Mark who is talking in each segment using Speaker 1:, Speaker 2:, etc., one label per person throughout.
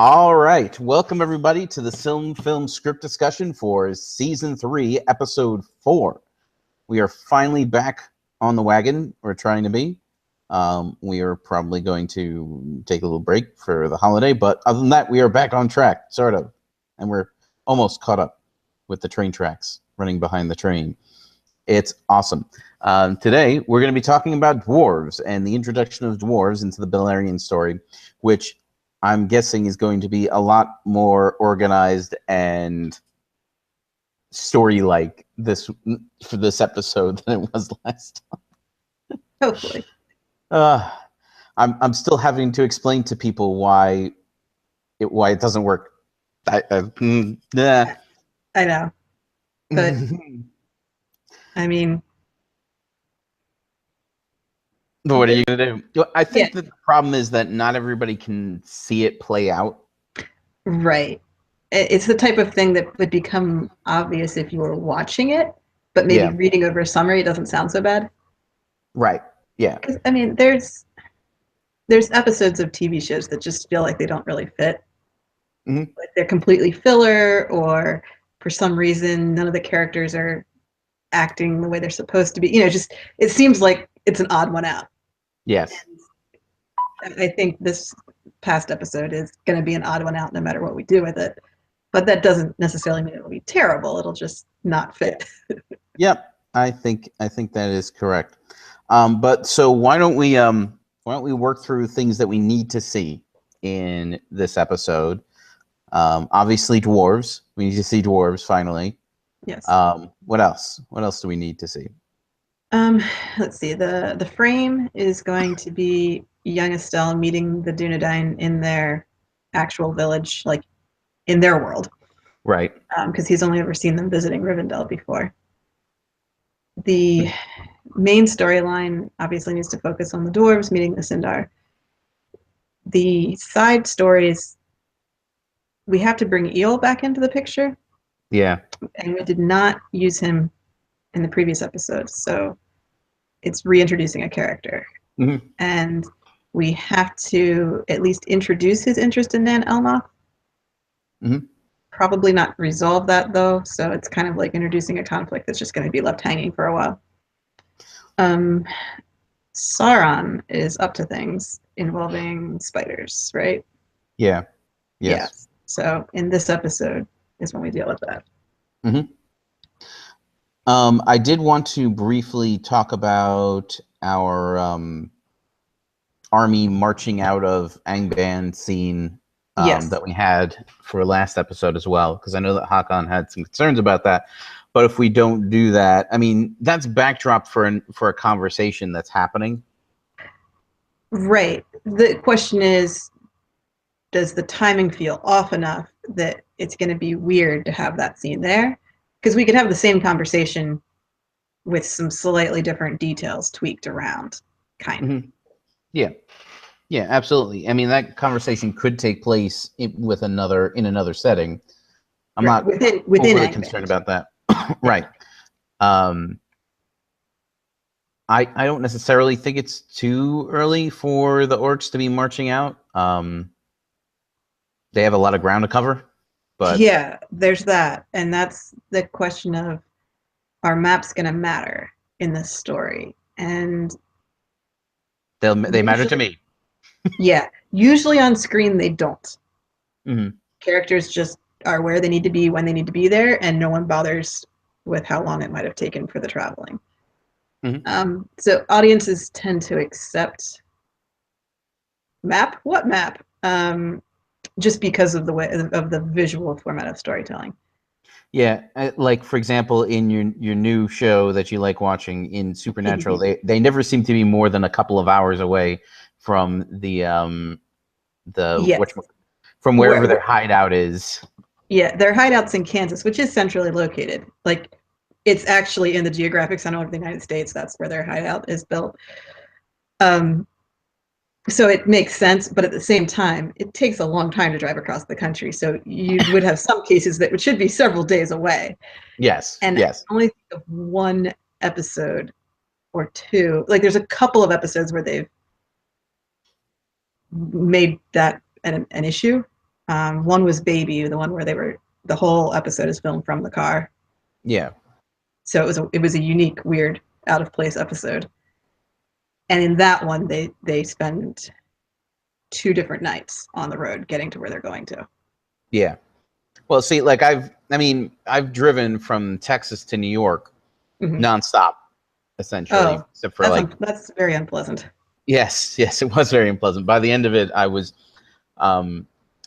Speaker 1: All right, welcome everybody to the SilmFilm script discussion for Season 3, Episode 4. We are finally back on the wagon. We're trying to be. We are probably going to take a little break for the holiday, but other than that, we are back on track, sort of. And we're almost caught up with the train tracks running behind the train. It's awesome. Today, we're going to be talking about dwarves and the introduction of dwarves into the Beleriand story, which I'm guessing is going to be a lot more organized and story-like for this episode than it was last time.
Speaker 2: Hopefully.
Speaker 1: I'm still having to explain to people why it doesn't work.
Speaker 2: I know, but I mean,
Speaker 1: what are you gonna do? I think that the problem is that not everybody can see it play out.
Speaker 2: Right. It's the type of thing that would become obvious if you were watching it, but maybe reading over a summary doesn't sound so bad.
Speaker 1: Right. Yeah.
Speaker 2: I mean, there's episodes of TV shows that just feel like they don't really fit.
Speaker 1: Mm-hmm.
Speaker 2: Like they're completely filler, or for some reason none of the characters are acting the way they're supposed to be. Just it seems like it's an odd one out.
Speaker 1: Yes.
Speaker 2: And I think this past episode is going to be an odd one out no matter what we do with it. But that doesn't necessarily mean it'll be terrible. It'll just not fit.
Speaker 1: Yep, I think that is correct. But so why don't we work through things that we need to see in this episode? Obviously, dwarves. We need to see dwarves finally.
Speaker 2: Yes.
Speaker 1: What else? What else do we need to see?
Speaker 2: Let's see. The frame is going to be young Estelle meeting the Dunedain in their actual village, like in their world.
Speaker 1: Right.
Speaker 2: Because he's only ever seen them visiting Rivendell before. The main storyline obviously needs to focus on the dwarves meeting the Sindar. The side stories, we have to bring Eel back into the picture.
Speaker 1: Yeah.
Speaker 2: And we did not use him in the previous episode, so it's reintroducing a character.
Speaker 1: Mm-hmm.
Speaker 2: And we have to at least introduce his interest in Nan Elnoth.
Speaker 1: Mm-hmm.
Speaker 2: Probably not resolve that, though, so it's kind of like introducing a conflict that's just going to be left hanging for a while. Sauron is up to things involving spiders, right?
Speaker 1: Yeah. Yes.
Speaker 2: So in this episode is when we deal with that.
Speaker 1: Mm-hmm. I did want to briefly talk about our army marching out of Angband scene that we had for last episode as well, because I know that Haakon had some concerns about that. But if we don't do that, I mean, that's backdrop for a conversation that's happening.
Speaker 2: Right. The question is, does the timing feel off enough that it's going to be weird to have that scene there? Because we could have the same conversation with some slightly different details tweaked around, kind of.
Speaker 1: Mm-hmm. Yeah, absolutely. I mean, that conversation could take place in another setting. I'm not
Speaker 2: within
Speaker 1: overly concerned about that. Right. I don't necessarily think it's too early for the orcs to be marching out. They have a lot of ground to cover. But
Speaker 2: yeah, there's that. And that's the question of, are maps going to matter in this story? And
Speaker 1: they matter to me.
Speaker 2: Yeah, usually on screen they don't.
Speaker 1: Mm-hmm.
Speaker 2: Characters just are where they need to be when they need to be there, and no one bothers with how long it might have taken for the traveling.
Speaker 1: Mm-hmm.
Speaker 2: So audiences tend to accept map. What map? Just because of the way of the visual format of storytelling.
Speaker 1: Yeah, like for example, in your new show that you like watching in Supernatural, they never seem to be more than a couple of hours away from from wherever their hideout is.
Speaker 2: Yeah, their hideout's in Kansas, which is centrally located. Like, it's actually in the geographic center of the United States. That's where their hideout is built. So it makes sense, but at the same time, it takes a long time to drive across the country. So you would have some cases that should be several days away.
Speaker 1: Yes.
Speaker 2: And
Speaker 1: yes.
Speaker 2: I only think of one episode or two. Like, there's a couple of episodes where they've made that an issue. One was Baby, the one where the whole episode is filmed from the car.
Speaker 1: Yeah.
Speaker 2: So it was a unique, weird, out of place episode. And in that one, they spend 2 different nights on the road getting to where they're going to.
Speaker 1: Yeah. Well, see, like I've driven from Texas to New York nonstop, essentially,
Speaker 2: Oh,
Speaker 1: except for
Speaker 2: that's very unpleasant.
Speaker 1: Yes, it was very unpleasant. By the end of it, I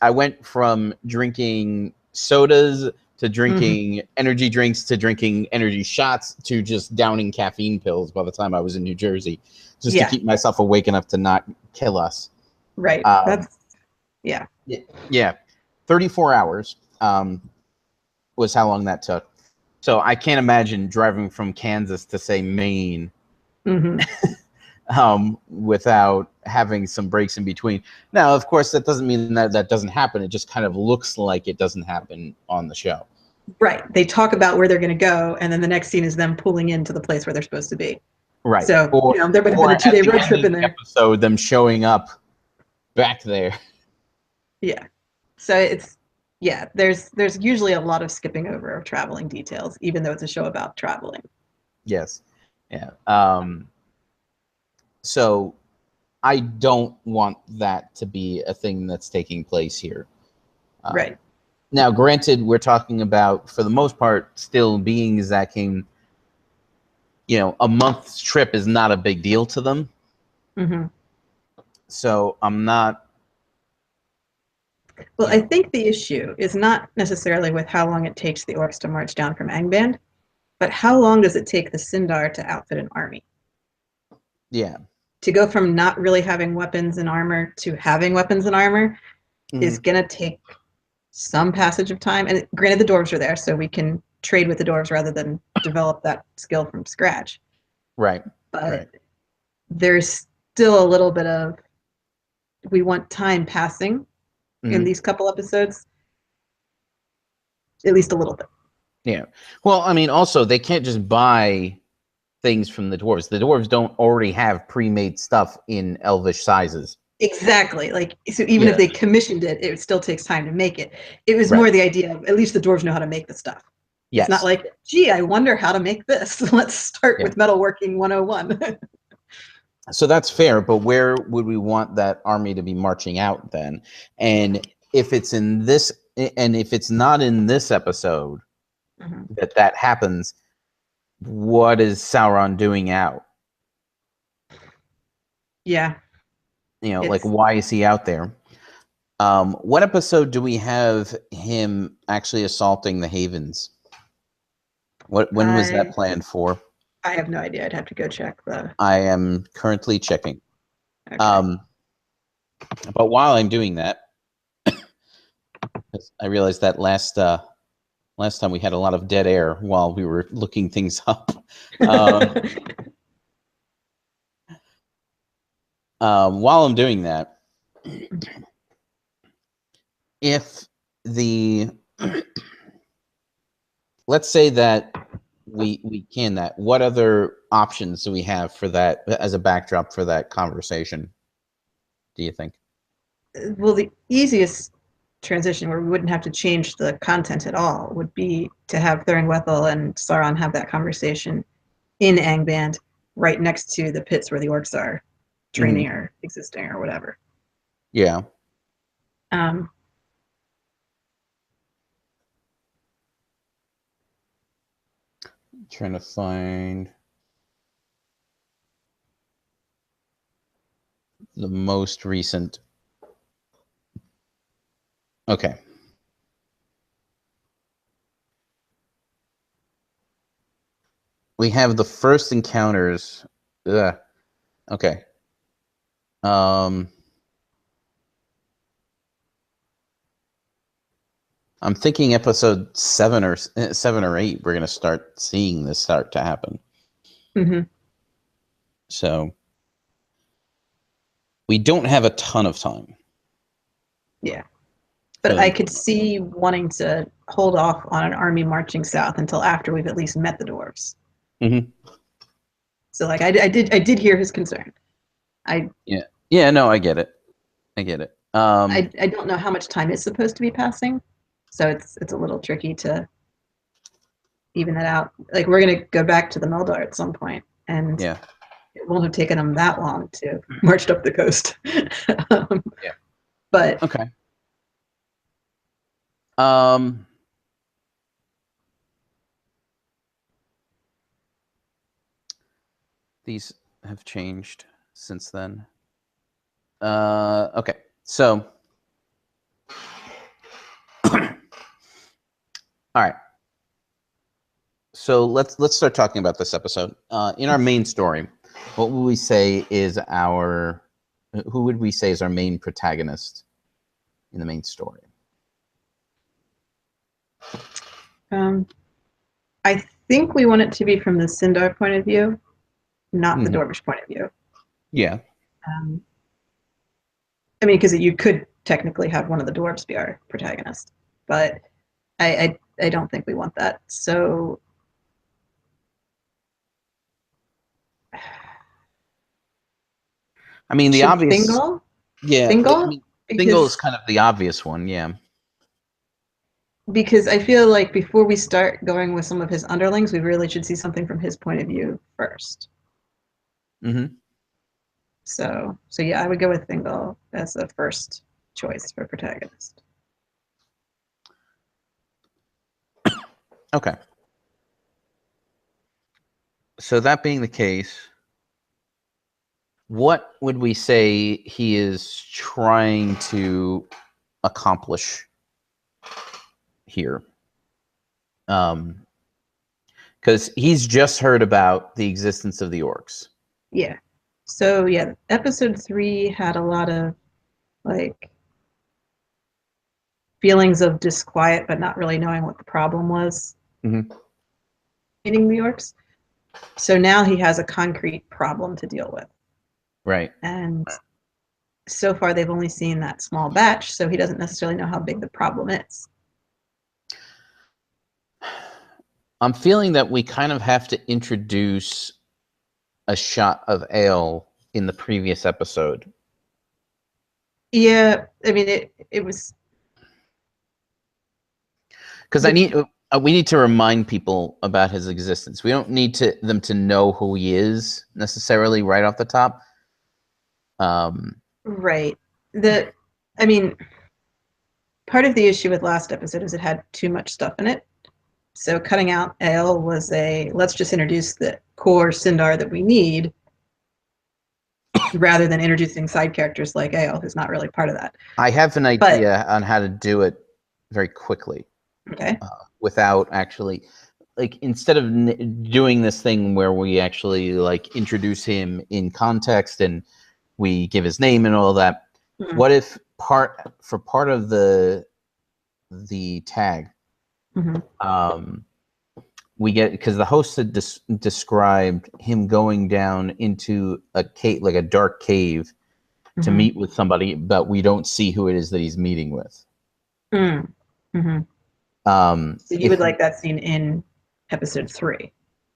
Speaker 1: went from drinking sodas to drinking energy drinks to drinking energy shots to just downing caffeine pills by the time I was in New Jersey, just to keep myself awake enough to not kill us.
Speaker 2: Right. Yeah.
Speaker 1: 34 hours was how long that took. So I can't imagine driving from Kansas to, say, Maine without having some breaks in between. Now, of course, that doesn't mean that doesn't happen. It just kind of looks like it doesn't happen on the show.
Speaker 2: Right. They talk about where they're going to go, and then the next scene is them pulling into the place where they're supposed to be.
Speaker 1: Right.
Speaker 2: So, there would have been a 2-day road trip in there.
Speaker 1: Episode, them showing up back there.
Speaker 2: Yeah. So there's usually a lot of skipping over of traveling details, even though it's a show about traveling.
Speaker 1: Yes. Yeah. So I don't want that to be a thing that's taking place here.
Speaker 2: Right.
Speaker 1: Now, granted, we're talking about, for the most part, still beings that came, a month's trip is not a big deal to them. So I'm not...
Speaker 2: Well, I think the issue is not necessarily with how long it takes the orcs to march down from Angband, but how long does it take the Sindar to outfit an army?
Speaker 1: Yeah.
Speaker 2: To go from not really having weapons and armor to having weapons and armor is going to take some passage of time. And granted, the dwarves are there, so we can trade with the dwarves rather than develop that skill from scratch.
Speaker 1: Right.
Speaker 2: But there's still a little bit of, we want time passing in these couple episodes, at least a little bit.
Speaker 1: Yeah. Well, I mean, also, they can't just buy things from the dwarves. The dwarves don't already have pre-made stuff in elvish sizes.
Speaker 2: Exactly. So even if they commissioned it, it still takes time to make it. It was more the idea of, at least the dwarves know how to make the stuff. Yes. It's not like, gee, I wonder how to make this. Let's start with metalworking 101.
Speaker 1: So that's fair, but where would we want that army to be marching out then? And if it's not in this episode that happens, what is Sauron doing out?
Speaker 2: Yeah.
Speaker 1: Why is he out there? What episode do we have him actually assaulting the Havens? When was that planned for?
Speaker 2: I have no idea. I'd have to go check
Speaker 1: I am currently checking.
Speaker 2: Okay.
Speaker 1: But while I'm doing that, I realized that last time we had a lot of dead air while we were looking things up. While I'm doing that, if let's say that we can that, what other options do we have for that as a backdrop for that conversation, do you think?
Speaker 2: Well, the easiest transition where we wouldn't have to change the content at all would be to have Thurin-Wethel and Sauron have that conversation in Angband, right next to the pits where the orcs are training or existing or whatever.
Speaker 1: Yeah. Trying to find the most recent. Okay. We have the first encounters. Okay. I'm thinking episode 7 or 8, we're going to start seeing this start to happen. So we don't have a ton of time.
Speaker 2: Yeah. But I could see wanting to hold off on an army marching south until after we've at least met the dwarves. So I did hear his concern.
Speaker 1: No, I get it.
Speaker 2: I don't know how much time is supposed to be passing, so it's a little tricky to even that out. Like, we're gonna go back to the Meldar at some point, and
Speaker 1: yeah.
Speaker 2: it won't have taken them that long to march up the coast.
Speaker 1: Yeah.
Speaker 2: But
Speaker 1: Okay. These have changed since then. Okay, so all right. So let's start talking about this episode. In our main story, what would we say is our who would we say is our main protagonist in the main story?
Speaker 2: I think we want it to be from the Sindar point of view, not the
Speaker 1: Mhm.
Speaker 2: Dorvish point of view.
Speaker 1: Yeah.
Speaker 2: I mean, because you could technically have one of the dwarves be our protagonist, but I don't think we want that. So
Speaker 1: I mean, the
Speaker 2: should
Speaker 1: obvious.
Speaker 2: Thingol?
Speaker 1: Yeah.
Speaker 2: Thingol?
Speaker 1: I mean, Thingol is
Speaker 2: Because
Speaker 1: kind of the obvious one. Yeah.
Speaker 2: I feel like before we start going with some of his underlings, we really should see something from his point of view first.
Speaker 1: Mm-hmm.
Speaker 2: So yeah, I would go with Thingol as the first choice for protagonist.
Speaker 1: Okay. So that being the case, what would we say he is trying to accomplish here? Because he's just heard about the existence of the orcs.
Speaker 2: Yeah. So yeah, episode 3 had a lot of like feelings of disquiet, but not really knowing what the problem was.
Speaker 1: Mm-hmm.
Speaker 2: Eating the orcs. So now he has a concrete problem to deal with.
Speaker 1: Right.
Speaker 2: And so far they've only seen that small batch, so he doesn't necessarily know how big the problem is.
Speaker 1: I'm feeling that we kind of have to introduce a shot of Ale in the previous episode.
Speaker 2: Yeah, I mean it was
Speaker 1: because we need to remind people about his existence. We don't need them to know who he is necessarily right off the top.
Speaker 2: Right. I mean, part of the issue with last episode is it had too much stuff in it. So cutting out Ale was let's just introduce the core Sindar that we need, rather than introducing side characters like Ale, who's not really part of that.
Speaker 1: I have an idea on how to do it very quickly.
Speaker 2: Okay.
Speaker 1: Without actually, like, instead of doing this thing where we actually like introduce him in context and we give his name and all that,
Speaker 2: Mm-hmm.
Speaker 1: what if part of the tag,
Speaker 2: mm-hmm.
Speaker 1: We get, because the host had described him going down into a cave, like a dark cave, to
Speaker 2: mm-hmm.
Speaker 1: meet with somebody, but we don't see who it is that he's meeting with.
Speaker 2: Mm-hmm. So you would like that scene in episode 3,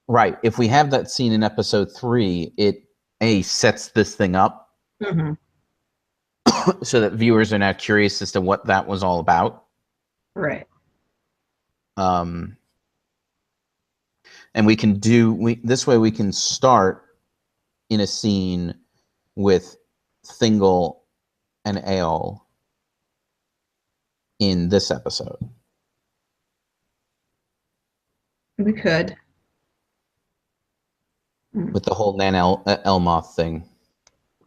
Speaker 1: right? If we have that scene in episode 3, it sets this thing up,
Speaker 2: mm-hmm.
Speaker 1: so that viewers are now curious as to what that was all about.
Speaker 2: Right.
Speaker 1: And we can this way we can start in a scene with Thingol and Ale in this episode.
Speaker 2: We could.
Speaker 1: With the whole Nan Elmoth thing.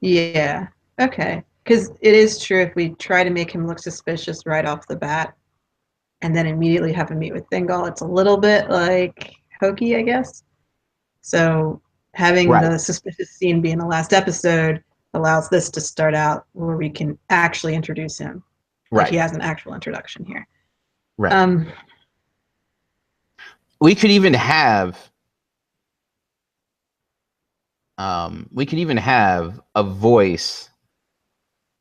Speaker 2: Yeah. Okay. Because it is true, if we try to make him look suspicious right off the bat and then immediately have him meet with Thingol, it's a little bit like hokey, I guess. So having the suspicious scene be in the last episode allows this to start out where we can actually introduce him. Like he has an actual introduction here.
Speaker 1: Right. We could even have a voice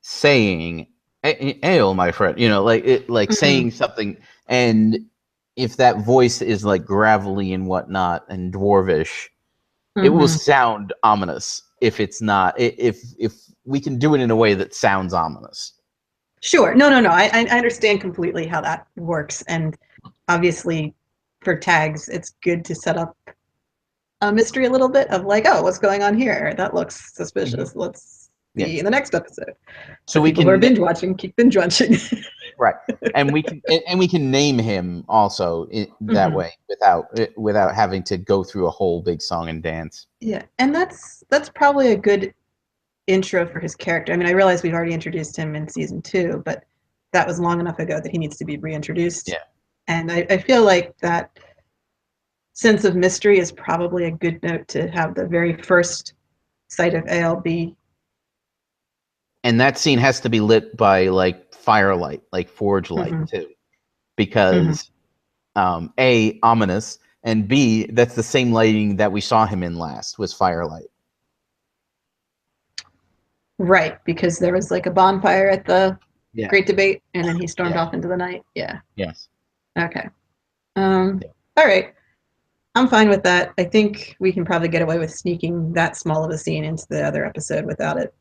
Speaker 1: saying, "Ale, my friend," like mm-hmm. saying something, and if that voice is like gravelly and whatnot and dwarvish, mm-hmm. it will sound ominous. If it's not, if we can do it in a way that sounds ominous.
Speaker 2: Sure. No. I understand completely how that works, and obviously, for tags, it's good to set up a mystery a little bit of like, oh, what's going on here? That looks suspicious. Let's
Speaker 1: Yeah.
Speaker 2: see in the next episode.
Speaker 1: So
Speaker 2: For
Speaker 1: we
Speaker 2: people
Speaker 1: can
Speaker 2: who are binge watching, keep binge watching.
Speaker 1: right, and we can name him also that way without having to go through a whole big song and dance.
Speaker 2: Yeah, and that's probably a good intro for his character. I mean, I realize we've already introduced him in season 2, but that was long enough ago that he needs to be reintroduced.
Speaker 1: Yeah.
Speaker 2: And I feel like that sense of mystery is probably a good note to have the very first sight of ALB.
Speaker 1: And that scene has to be lit by like firelight, like forge light too, because A, ominous, and B, that's the same lighting that we saw him in last, was firelight.
Speaker 2: Right, because there was like a bonfire at the
Speaker 1: Yeah.
Speaker 2: Great Debate, and then he stormed off into the night. Yeah.
Speaker 1: Yes.
Speaker 2: Okay. All right. I'm fine with that. I think we can probably get away with sneaking that small of a scene into the other episode without it.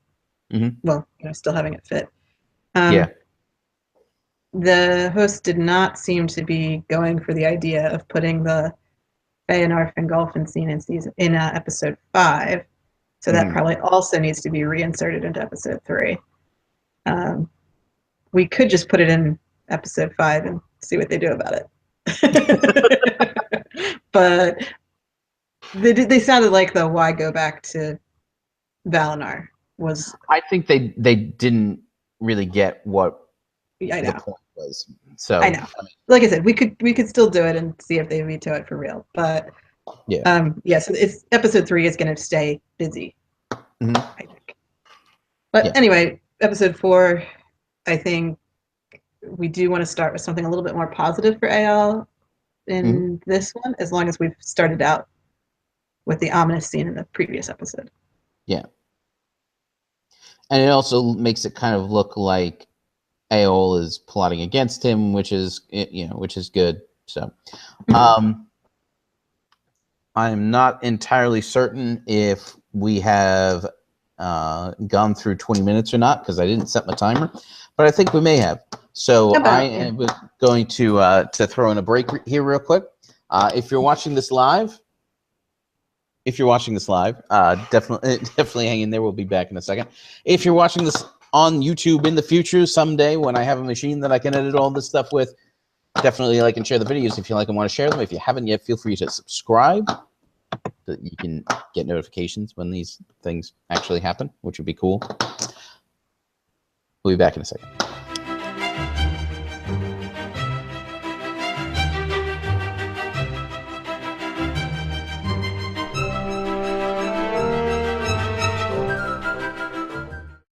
Speaker 2: Well, still having it fit.
Speaker 1: Yeah.
Speaker 2: The host did not seem to be going for the idea of putting the Feanor Fingolfin scene in episode 5, so that probably also needs to be reinserted into episode 3. We could just put it in episode 5 and see what they do about it. But they sounded like the why go back to Valinor was.
Speaker 1: I think they didn't really get what
Speaker 2: I know.
Speaker 1: the point was. So
Speaker 2: I know. Like I said, we could still do it and see if they veto it for real. But yes, it's episode 3 is going to stay busy. I think. But anyway, episode 4, I think we do want to start with something a little bit more positive for AL in this one, as long as we've started out with the ominous scene in the previous episode.
Speaker 1: Yeah. And it also makes it kind of look like Aol is plotting against him, which is good. So, I'm not entirely certain if we have gone through 20 minutes or not, because I didn't set my timer, but I think we may have. So I am going to throw in a break here real quick. If you're watching this live, definitely hang in there. We'll be back in a second. If you're watching this on YouTube in the future, someday when I have a machine that I can edit all this stuff with, definitely like and share the videos if you like and want to share them. If you haven't yet, feel free to subscribe so that you can get notifications when these things actually happen, which would be cool. We'll be back in a second.